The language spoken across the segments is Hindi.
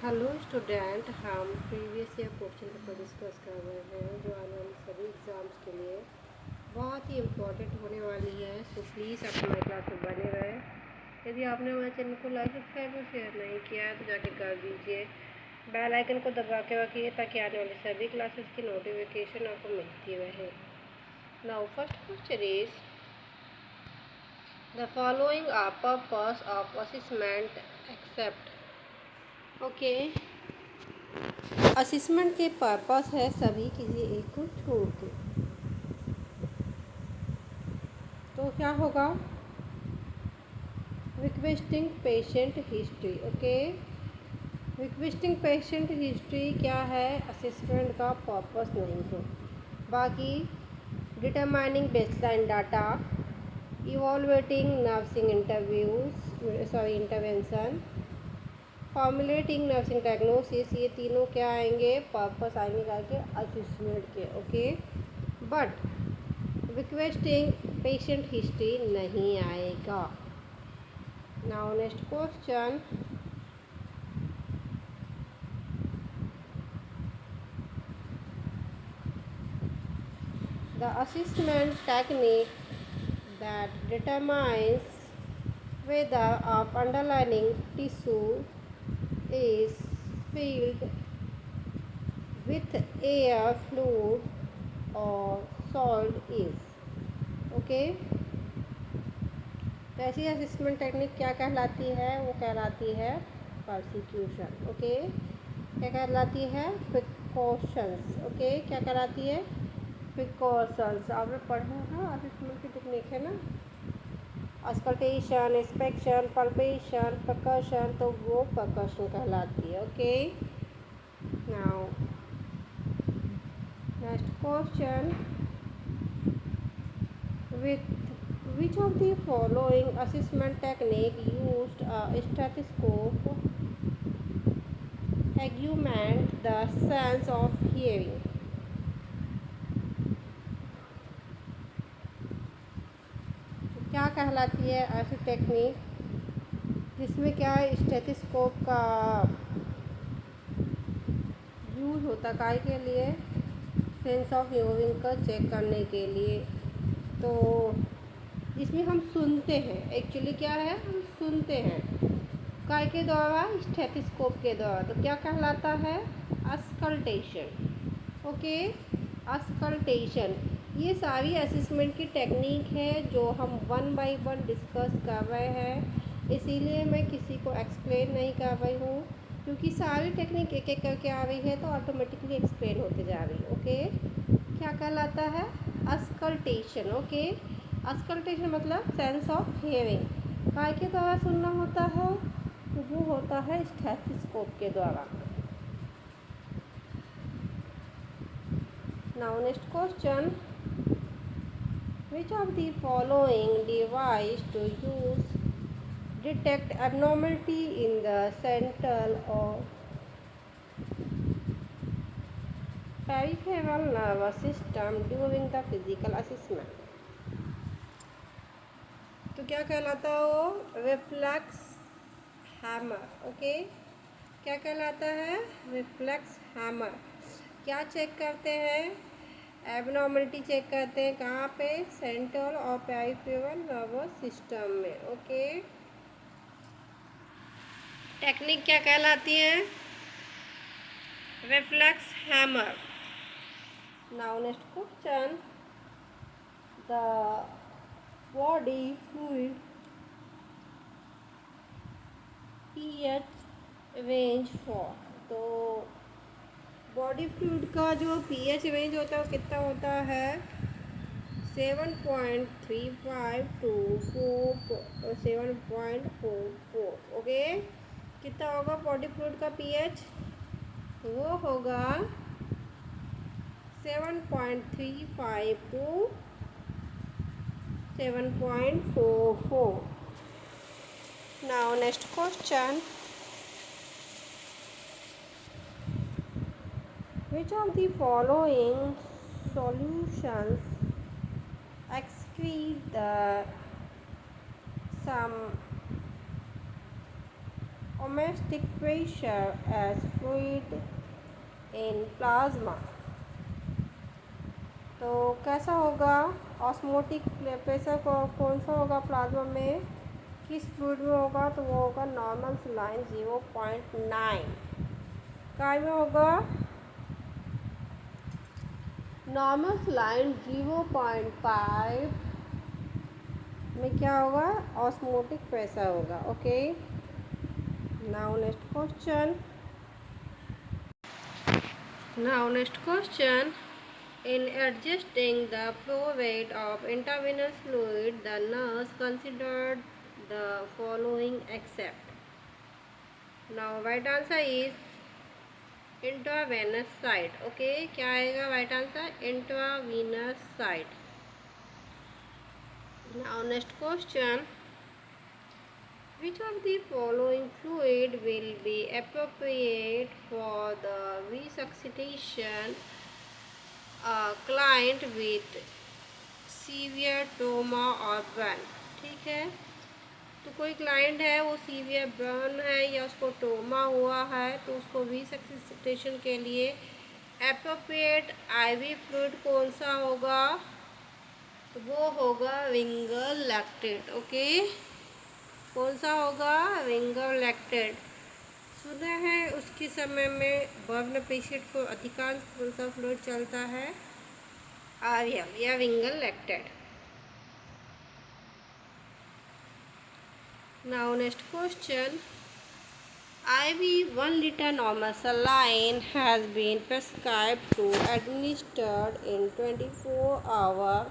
हेलो स्टूडेंट, हम previous year question paper discuss कर रहे हैं जो आने वाले सभी एग्ज़ाम्स के लिए बहुत ही इम्पोर्टेंट होने वाली है। सो प्लीज़ आप हमारे क्लास में बने रहें। यदि आपने हमारे चैनल को लाइक सब्सक्राइब और शेयर नहीं किया है तो जाके कर दीजिए। बेल आइकन को दबा के रखिए ताकि आने वाली सभी क्लासेस की नोटिफिकेशन आपको मिलती रहे। Now first question is the following are purpose of assessment except. Okay, assessment के पर्पस है सभी किसी एक को छोड़ के। तो क्या होगा? Requesting patient history. Okay, requesting patient history क्या है? असेसमेंट का पर्पस नहीं है। बाकी determining baseline data, evaluating nursing intervention, formulating nursing diagnosis, ये तीनों क्या आएंगे? पर्पस आएंगे जाके असेसमेंट के। Okay, but requesting patient history नहीं आएगा। Now next question, the assessment technique that determines whether of underlying tissue is filled with air, fluid or solid is okay। तो ऐसी असेसमेंट टेक्निक क्या कहलाती है? वो कहलाती है परसिक्यूशन। ओके, क्या कहलाती है? प्रिकॉशंस। ओके, क्या कहलाती है? प्रिकॉशंस। आपने पढ़ा है असेसमेंट की टेक्निक है ना, अस्कल्टेशन, इंस्पेक्शन, पल्पेशन, परकशन, तो वो परकशन कहलाती है। Okay, now next question, with which of the following assessment technique used a stethoscope augment the sense of hearing? क्या कहलाती है ऐसी टेक्निक जिसमें क्या है? स्टेथोस्कोप का यूज होता है के लिए? सेंस ऑफ हियरिंग का चेक करने के लिए। तो इसमें हम सुनते हैं, एक्चुअली क्या है? हम सुनते हैं काय के द्वारा? स्टेथोस्कोप के द्वारा। तो क्या कहलाता है? अस्कल्टेशन। Okay, auscultation. ये सारी असेसमेंट की टेक्निक है जो हम वन बाय वन डिस्कस कर रहे हैं, इसीलिए मैं किसी को एक्सप्लेन नहीं कर रही हूँ, क्योंकि सारी टेक्निक एक एक करके आ रही है तो ऑटोमेटिकली एक्सप्लेन होते जा रही है। ओके, क्या कहलाता है? अस्कल्टेशन। ओके, अस्कल्टेशन मतलब सेंस ऑफ हियरिंग। काय के द्वारा सुनना होता है? तो वो होता है स्टेथोस्कोप के द्वारा। Now next question, which of the following device to use detect abnormality in the central or peripheral nervous system during the physical assessment? तो क्या कहलाता है वो? Reflex hammer. ओके, क्या कहलाता है? Reflex hammer. क्या चेक करते हैं? एबनॉर्मलिटी चेक करते हैं। कहाँ पे? सेंट्रल और पेरिफेरल नर्वस सिस्टम में। ओके, टेक्निक क्या कहलाती है? Reflex hammer. Now next question, the body fluid pH range for. तो बॉडी फ्लूइड का जो पीएच रेंज होता है वो कितना होता है? 7.35 टू 7.44। ओके, कितना होगा बॉडी फ्लूइड का पीएच? वो होगा 7.35 to 7.44। Now next question, which of the following solutions excrete the some osmotic pressure as fluid in plasma. तो कैसा होगा ऑस्मोटिक प्रेशर को कौन सा होगा प्लाज्मा में, किस फ्लूइड में होगा, तो वो होगा नॉर्मल सलाइन 0.9। काय में होगा नॉर्मल सलाइन 0.5 में क्या होगा ऑस्मोटिक प्रेशर होगा। Okay, now next question. In adjusting the flow rate of intravenous fluid, the nurse considered the following except. Now right answer is intravenous side. Okay, क्या आएगा right answer? Intravenous side. Now next question. Which of the following fluid will be appropriate for the resuscitation a client with severe trauma और बर्न? ठीक है, तो कोई क्लाइंट है वो सीवियर बर्न है या उसको ट्रोमा हुआ है, तो उसको रिसक्सिटेशन के लिए एप्रोप्रिएट आईवी फ्लूइड कौन सा होगा, तो वो होगा विंगर लैक्टेट। ओके, कौन सा होगा विंगर लैक्टेट। सुना है उसके समय में बर्न पेशेंट को अधिकांश कौन सा फ्लूइड चलता है, आरएम या winger lactate. Now next question. IV 1 liter normal saline has been prescribed to administered in 24 hours.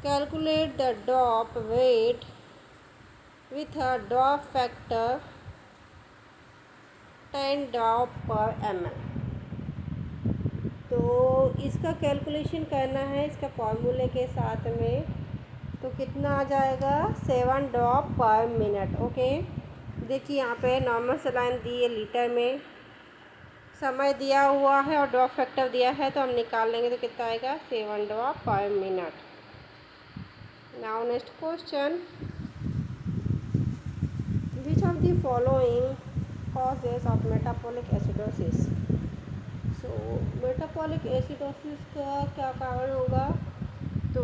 Calculate the drop weight with a drop factor 10 drop per ml। तो इसका कैलकुलेशन करना है इसका फॉर्मूले के साथ में, तो कितना आ जाएगा 7 ड्रॉप पर मिनट। ओके, देखिए यहाँ पे नॉर्मल सलाइन दी है लीटर में, समय दिया हुआ है और ड्रॉप फैक्टर दिया है, तो हम निकाल लेंगे तो कितना आएगा 7 ड्रॉप पर minute. Now next question. Which of the following causes of metabolic acidosis. So metabolic acidosis का क्या कारण होगा, तो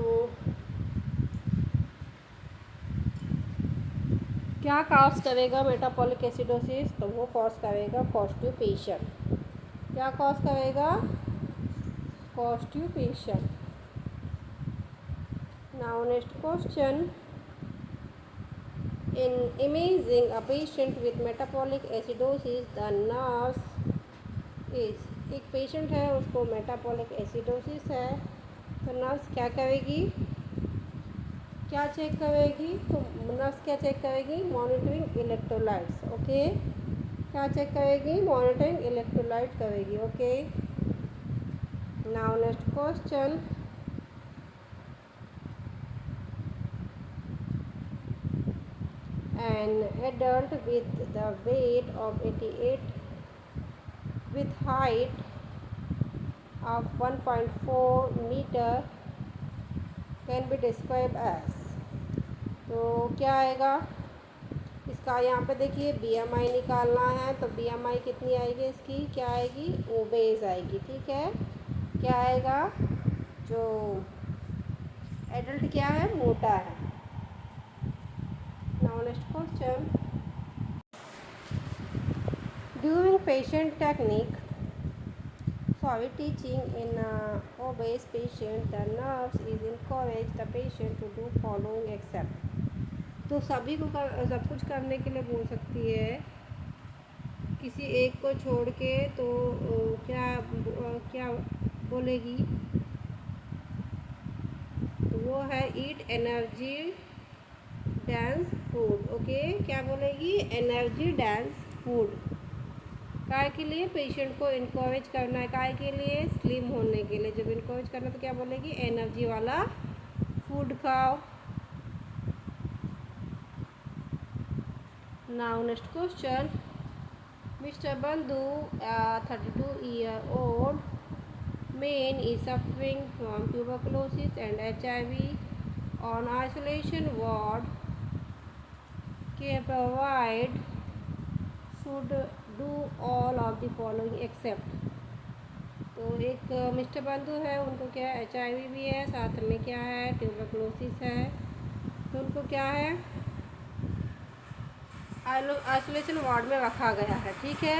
क्या कॉज करेगा मेटाबॉलिक एसिडोसिस, तो वो कॉज करेगा कॉन्स्टिपेशन। क्या कॉज करेगा constipation. Now next question. In imaging a patient with metabolic acidosis the nurse is, एक पेशेंट है उसको मेटाबॉलिक एसिडोसिस है, तो नर्स क्या करेगी, क्या चेक करेगी, तो नर्स क्या चेक करेगी मॉनिटरिंग इलेक्ट्रोलाइट्स। ओके, क्या चेक करेगी मॉनिटरिंग इलेक्ट्रोलाइट करेगी। Okay, now next question. An adult with the weight of 88 with height of 1.4 meter can be described as। तो क्या आएगा इसका, यहाँ पे देखिए BMI निकालना है, तो BMI कितनी आएगी इसकी, क्या आएगी ओबेस आएगी। ठीक है, क्या आएगा जो एडल्ट क्या है मोटा है। Now next question. During teaching in obese patient, the nurse is encouraged the patient to do following except। तो सभी को सब कुछ करने के लिए बोल सकती है, किसी एक को छोड़ के, तो क्या बोलेगी, तो वो है ईट एनर्जी डेंस फूड। ओके, क्या बोलेगी एनर्जी डेंस फूड। काय के लिए पेशेंट को इनकरेज करना है, काय के लिए स्लिम होने के लिए, जब इनकरेज करना तो क्या बोलेगी एनर्जी वाला फूड खाओ। Now next question. मिस्टर बंधु 32-year-old man is suffering from tuberculosis and HIV on isolation ward. Care provide should do all of the following except. तो एक मिस्टर बंधु है, उनको क्या है, HIV भी है, साथ में क्या है, ट्यूबरक्लोसिस है। तो उनको क्या है, आइसोलेशन वार्ड में रखा गया है, ठीक है।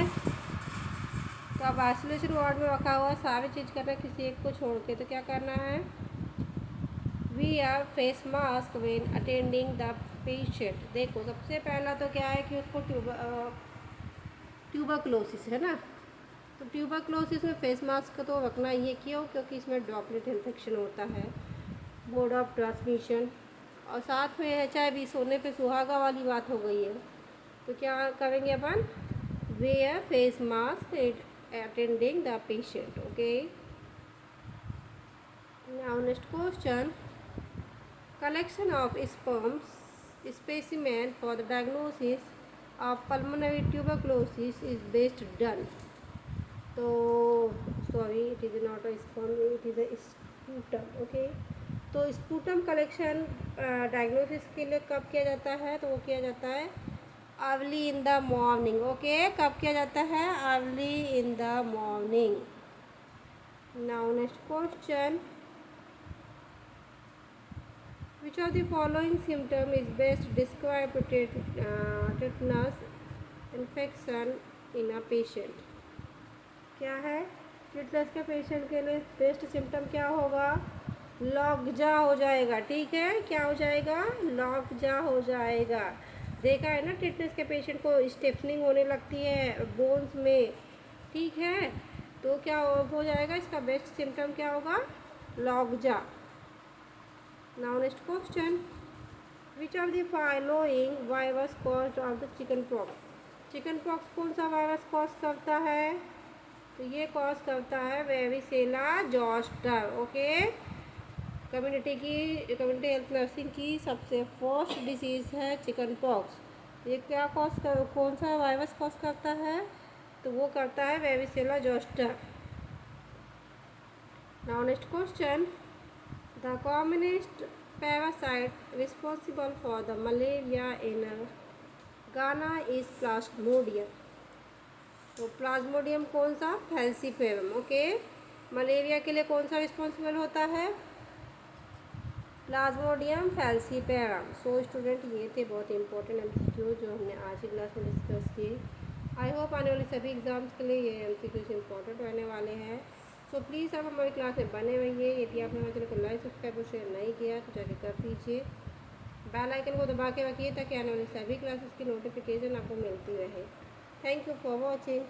तो अब आइसोलेशन वार्ड में रखा हुआ सारी चीज़ करना है, किसी एक को छोड़ के। तो क्या करना है, we are face mask when attending the patient. देखो सबसे पहला तो क्या है कि उसको ट्यूबरक्लोसिस है ना, तो ट्यूबरक्लोसिस में फेस मास्क तो रखना ही है। क्यों? क्योंकि इसमें ड्रॉपलेट इन्फेक्शन होता है, मोड ऑफ ट्रांसमिशन। और साथ में HIV, सोने पे सुहागा वाली बात हो गई है। तो क्या करेंगे अपन, wear face mask attending the patient. Okay, now next question, collection of sperm specimen for the diagnosis of pulmonary tuberculosis is best done। तो sorry, it is not a sperm, it is a sputum. Okay, तो स्पूटम कलेक्शन डायग्नोसिस के लिए कब किया जाता है, तो वो किया जाता है early in the morning. Okay, कब किया जाता है, early in the morning. Now next question, which of the following symptom is best describe tetanus infection in a patient। क्या है, टिटनस के पेशेंट के लिए बेस्ट सिम्टम क्या होगा, लॉकजा हो जाएगा। ठीक है, क्या हो जाएगा, लॉकजा हो जाएगा। देखा है ना, टिटनस के पेशेंट को स्टिफनिंग होने लगती है बोन्स में। ठीक है, तो क्या हो जाएगा, इसका बेस्ट सिम्टम क्या होगा, lockjaw. Now next question, which of the following virus caused of the chicken pox। Chicken pox कौन सा वायरस कॉज करता है, तो ये कॉज करता है varicella zoster. Okay, community health nursing की सबसे फर्स्ट डिसीज़ है चिकन पॉक्स। ये क्या कौन सा वायरस कॉज करता है, तो वो करता है varicella zoster. Now next question, the commonest parasite responsible for the malaria in Ghana is Plasmodium। तो प्लाज्मोडियम कौन सा, फैल्सीफेरम। ओके, मलेरिया के लिए कौन सा रिस्पॉन्सिबल होता है, प्लाज्मोडियम फैल्सीफेरम। सो स्टूडेंट, ये थे बहुत इंपॉर्टेंट MCQ जो हमने आज की क्लास में डिस्कस किए। आई होप आने वाले सभी एग्जाम्स के लिए ये MCQs इंपॉर्टेंट रहने वाले हैं। सो प्लीज़ आप हमारी क्लास में बने रहिए। यदि आपने हमारे चैनल को लाइक, सब्सक्राइब और शेयर नहीं किया तो जाके कर दीजिए। बेल आइकन को दबा के रखिए ताकि आने वाली सभी क्लासेस की नोटिफिकेशन आपको मिलती रहे। Thank you for watching.